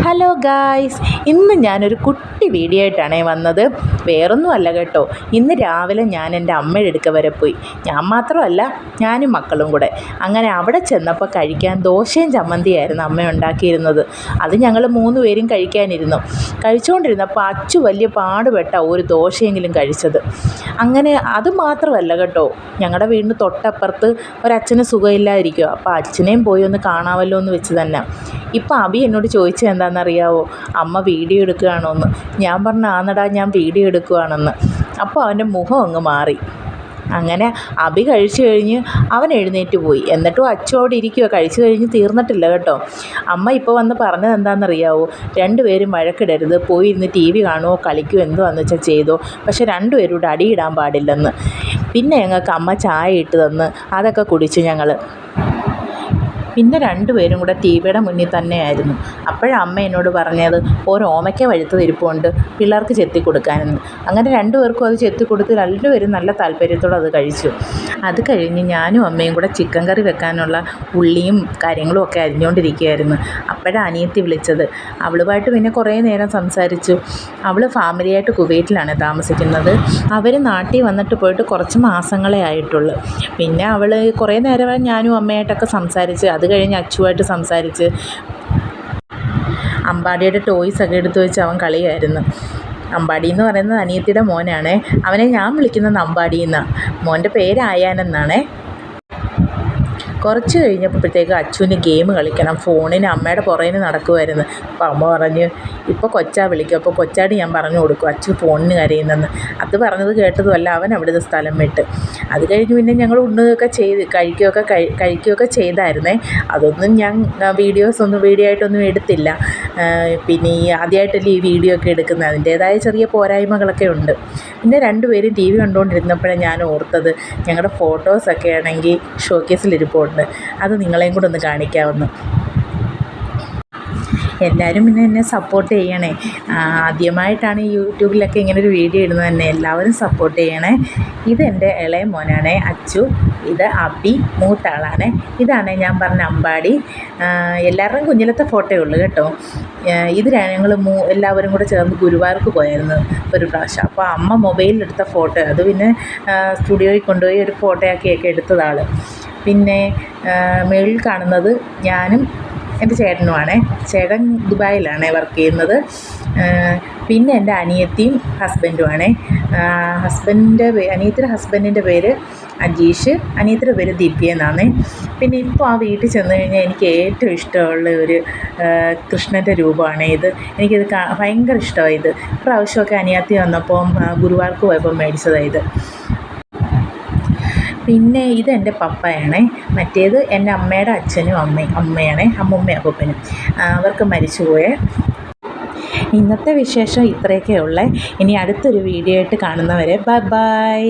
Hello guys, ഇന്ന് ഞാനൊരു കുട്ടി വീഡിയോ ആയിട്ടാണ് വന്നത്. വേറൊന്നും അല്ല കേട്ടോ. ഇന്ന് രാവിലെ ഞാൻ എൻ്റെ അമ്മയുടെ അടുക്ക വരെ പോയി. ഞാൻ മാത്രമല്ല, ഞാനും മക്കളും കൂടെ. അങ്ങനെ അവിടെ ചെന്നപ്പോൾ കഴിക്കാൻ ദോശയും ചമ്മന്തിയായിരുന്നു അമ്മ ഉണ്ടാക്കിയിരുന്നത്. അത് ഞങ്ങൾ 3 പേരും കഴിക്കാനിരുന്നു. കഴിച്ചുകൊണ്ടിരുന്നപ്പോൾ അച്ചു വലിയ പാടുപെട്ട ഒരു ദോശയെങ്കിലും കഴിച്ചത്. അങ്ങനെ അത് മാത്രമല്ല കേട്ടോ, ഞങ്ങളുടെ വീടിന് തൊട്ടപ്പുറത്ത് ഒരച്ഛന് സുഖമില്ലാതിരിക്കുക. അപ്പോൾ അച്ഛനെയും പോയി ഒന്ന് കാണാമല്ലോ എന്ന് വെച്ച് തന്നെ. ഇപ്പോൾ അബി എന്നോട് ചോദിച്ചത് എന്താണെന്നറിയാവോ, അമ്മ വീഡിയോ എടുക്കുകയാണോ എന്ന്. ഞാൻ പറഞ്ഞു ആന്നടാ, ഞാൻ വീഡിയോ എടുക്കുകയാണെന്ന്. അപ്പോൾ അവൻ്റെ മുഖം അങ്ങ് മാറി. അങ്ങനെ അബി കഴിച്ചു കഴിഞ്ഞ് അവൻ എഴുന്നേറ്റ് പോയി. എന്നിട്ടും അച്ചു അവിടെ ഇരിക്കുക, കഴിച്ചു കഴിഞ്ഞ് തീർന്നിട്ടില്ല കേട്ടോ. അമ്മ ഇപ്പോൾ വന്ന് പറഞ്ഞത് എന്താണെന്നറിയാവോ, 2 പേരും വഴക്കിടരുത്, പോയി ഇരുന്ന് TV കാണുമോ കളിക്കുമോ എന്തുവാന്ന് വെച്ചാൽ ചെയ്തോ, പക്ഷേ 2 പേരും കൂടെ അടിയിടാൻ പാടില്ലെന്ന്. പിന്നെ ഞങ്ങൾക്ക് അമ്മ ചായ ഇട്ട് തന്ന് അതൊക്കെ കുടിച്ചു ഞങ്ങൾ. പിന്നെ 2 പേരും കൂടെ TVയുടെ മുന്നിൽ തന്നെയായിരുന്നു. അപ്പോഴാണ് അമ്മ എന്നോട് പറഞ്ഞത് ഒരു ഓമയ്ക്ക വഴുത്തത് ഇരിപ്പുണ്ട്, പിള്ളേർക്ക് ചെത്തി കൊടുക്കാനെന്ന്. അങ്ങനെ 2 പേർക്കും അത് ചെത്തി കൊടുത്ത് 2 പേരും നല്ല താല്പര്യത്തോടെ അത് കഴിച്ചു. അത് കഴിഞ്ഞ് ഞാനും അമ്മയും കൂടെ ചിക്കൻ കറി വെക്കാനുള്ള ഉള്ളിയും കാര്യങ്ങളും ഒക്കെ അരിഞ്ഞുകൊണ്ടിരിക്കുകയായിരുന്നു. അപ്പോഴാണ് അനിയത്തി വിളിച്ചത്. അവളുമായിട്ട് പിന്നെ കുറേ നേരം സംസാരിച്ചു. അവൾ ഫാമിലിയായിട്ട് കുവൈറ്റിലാണ് താമസിക്കുന്നത്. അവർ നാട്ടിൽ വന്നിട്ട് പോയിട്ട് കുറച്ച് മാസങ്ങളേ ആയിട്ടുള്ളൂ. പിന്നെ അവൾ കുറേ നേരം ഞാനും അമ്മയായിട്ടൊക്കെ സംസാരിച്ച്, അത് കഴിഞ്ഞ് അച്ചുവായിട്ട് സംസാരിച്ച്. അമ്പാടിയുടെ ടോയ്സൊക്കെ എടുത്ത് വെച്ച് അവൻ കളിയായിരുന്നു. അമ്പാടി എന്ന് പറയുന്നത് അനിയത്തിയുടെ മോനാണ്. അവനെ ഞാൻ വിളിക്കുന്നത് അമ്പാടി എന്നാണ്. മോൻ്റെ പേര് ആയാനെന്നാണേ. കുറച്ച് കഴിഞ്ഞപ്പോഴത്തേക്ക് അച്ചുവിന് ഗെയിം കളിക്കണം. ഫോണിന് അമ്മയുടെ പുറകിന് നടക്കുമായിരുന്നു. അപ്പോൾ അമ്മ പറഞ്ഞു ഇപ്പോൾ കൊച്ചാ വിളിക്കും. അപ്പോൾ കൊച്ചാടി ഞാൻ പറഞ്ഞു കൊടുക്കും അച്ചു ഫോണിന് കരയുന്നെന്ന്. അത് പറഞ്ഞത് കേട്ടതുമല്ല, അവൻ അവിടുന്ന് സ്ഥലം വിട്ട്. അത് കഴിഞ്ഞ് പിന്നെ ഞങ്ങൾ ഉണ്ണുകയൊക്കെ ചെയ്ത് കഴിക്കുകയൊക്കെ ചെയ്തായിരുന്നേ. അതൊന്നും ഞാൻ വീഡിയോ ആയിട്ടൊന്നും എടുത്തില്ല. പിന്നെ ഈ ആദ്യമായിട്ടല്ലേ ഈ വീഡിയോ ഒക്കെ എടുക്കുന്നത്, അതിൻ്റേതായ ചെറിയ പോരായ്മകളൊക്കെ ഉണ്ട്. പിന്നെ 2 പേരും TV കണ്ടുകൊണ്ടിരുന്നപ്പോഴാണ് ഞാൻ ഓർത്തത് ഞങ്ങളുടെ ഫോട്ടോസൊക്കെ ആണെങ്കിൽ ഷോക്കേസിലിരിപ്പുണ്ട്, അത് നിങ്ങളെയും കൂടെ ഒന്ന് കാണിക്കാമെന്ന്. എല്ലാവരും പിന്നെ എന്നെ സപ്പോർട്ട് ചെയ്യണേ. ആദ്യമായിട്ടാണ് യൂട്യൂബിലൊക്കെ ഇങ്ങനൊരു വീഡിയോ ഇടുന്നത് തന്നെ. എല്ലാവരും സപ്പോർട്ട് ചെയ്യണേ. ഇതെൻ്റെ ഇളയ മോനാണ് അച്ചു. ഇത് അബി, മൂത്താളാണ്. ഇതാണ് ഞാൻ പറഞ്ഞ അമ്പാടി. എല്ലാവരുടെയും കുഞ്ഞിലത്തെ ഫോട്ടോയേ ഉള്ളൂ കേട്ടോ. ഇത് ഞങ്ങൾ എല്ലാവരും കൂടെ ചേർന്ന് ഗുരുവായൂർക്ക് പോയായിരുന്നു ഒരു പ്രാവശ്യം. അപ്പോൾ അമ്മ മൊബൈലിലെടുത്ത ഫോട്ടോ, അത് പിന്നെ സ്റ്റുഡിയോയിൽ കൊണ്ടുപോയി ഒരു ഫോട്ടോയാക്കിയൊക്കെ എടുത്തതാണ്. പിന്നെ മേളിൽ കാണുന്നത് ഞാനും എൻ്റെ ചേട്ടനുമാണേ. ചേട്ടൻ ദുബായിലാണ് വർക്ക് ചെയ്യുന്നത്. പിന്നെ എൻ്റെ അനിയത്തിയും ഹസ്ബൻഡുമാണേ. അനിയത്തിയുടെ ഹസ്ബൻഡിൻ്റെ പേര് അജീഷ്, അനിയത്തിയുടെ പേര് ദിവ്യ എന്നാണ്. പിന്നെ ഇപ്പോൾ ആ വീട്ടിൽ ചെന്ന് കഴിഞ്ഞാൽ എനിക്ക് ഏറ്റവും ഇഷ്ടമുള്ള ഒരു കൃഷ്ണൻ്റെ രൂപമാണ് ഇത്. എനിക്കിത് ഭയങ്കര ഇഷ്ടമാണ്. ഇത് പ്രാവശ്യമൊക്കെ അനിയത്തി വന്നപ്പോൾ ഗുരുവായൂർക്ക് പോയപ്പോൾ മേടിച്ചതാണ് ഇത്. പിന്നെ ഇതെൻ്റെ പപ്പയാണേ. മറ്റേത് എൻ്റെ അമ്മയുടെ അച്ഛനും അമ്മയാണേ, അമ്മുമ്മയും അപ്പൂപ്പനും. അവർക്ക് മരിച്ചുപോയേ. ഇന്നത്തെ വിശേഷം ഇത്രയൊക്കെ ഉള്ളേ. ഇനി അടുത്തൊരു വീഡിയോ ആയിട്ട് കാണുന്നവരെ ബൈ ബൈ.